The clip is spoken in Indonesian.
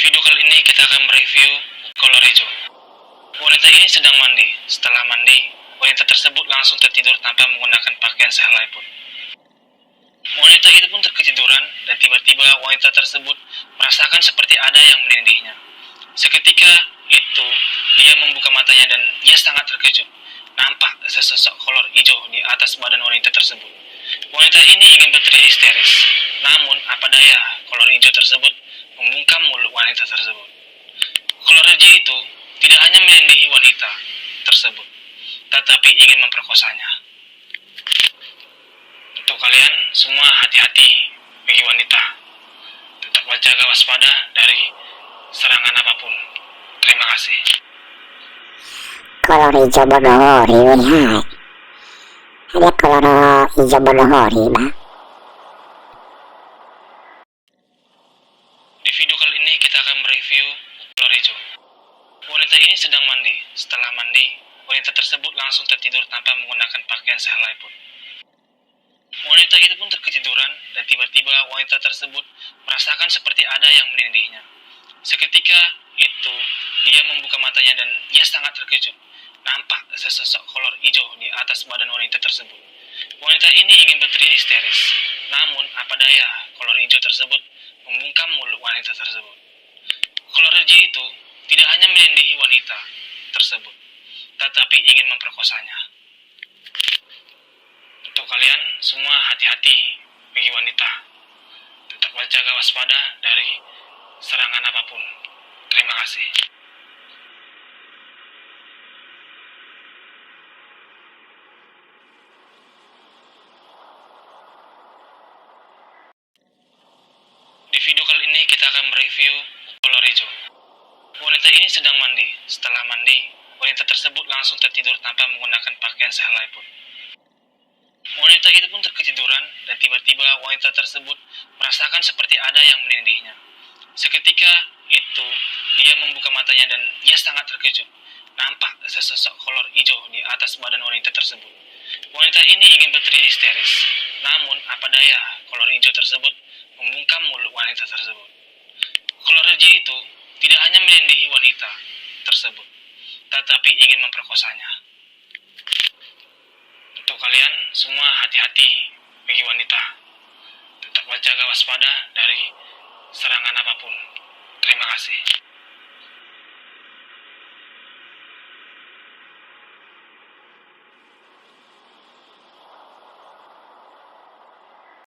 video kali ini kita akan mereview kolor hijau. Wanita ini sedang mandi. Setelah mandi, wanita tersebut langsung tertidur tanpa menggunakan pakaian sehelai pun. Wanita itu pun terketiduran dan tiba-tiba wanita tersebut merasakan seperti ada yang menindihnya. Seketika itu, dia membuka matanya dan dia sangat terkejut. Nampak sesosok kolor hijau di atas badan wanita tersebut. Wanita ini ingin berteriak histeris, namun apa daya, kolor hijau tersebut membungkam mulut wanita tersebut. Kolor hijau itu tidak hanya menindihi wanita tersebut, tetapi ingin memperkosanya. Untuk kalian semua hati-hati bagi wanita. Tetap jaga waspada dari serangan apapun. Terima kasih. Kolor hijau berhori, hai. Ada kolor hijau berhori, bah. Di video kali ini kita akan mereview kolor hijau. Wanita ini sedang mandi. Setelah mandi, wanita tersebut langsung tertidur tanpa menggunakan pakaian sehelai pun. Wanita itu pun terketiduran dan tiba-tiba wanita tersebut merasakan seperti ada yang menindihnya. Seketika itu, dia membuka matanya dan dia sangat terkejut. Nampak sesosok kolor hijau di atas badan wanita tersebut. Wanita ini ingin berteriak histeris, namun apa daya, kolor hijau tersebut membungkam mulut wanita tersebut. Kolor hijau itu tidak hanya menindihi wanita tersebut, tetapi ingin memperkosanya. Untuk kalian semua hati-hati bagi wanita. Tetap jaga waspada dari serangan apapun. Terima kasih. Di video kali ini kita akan mereview kolor hijau. Wanita ini sedang mandi. Setelah mandi, wanita tersebut langsung tertidur tanpa menggunakan pakaian sehelai pun. Wanita itu pun terketiduran dan tiba-tiba wanita tersebut merasakan seperti ada yang menindihnya. Seketika itu, dia membuka matanya dan dia sangat terkejut. Nampak sesosok kolor hijau di atas badan wanita tersebut. Wanita ini ingin berteriak histeris, namun apa daya, kolor hijau tersebut membungkam mulut wanita tersebut. Kolor hijau itu tidak hanya menindihi wanita tersebut, tetapi ingin memperkosanya. Untuk kalian semua hati-hati bagi wanita. Tetap jaga waspada dari serangan apapun. Terima kasih.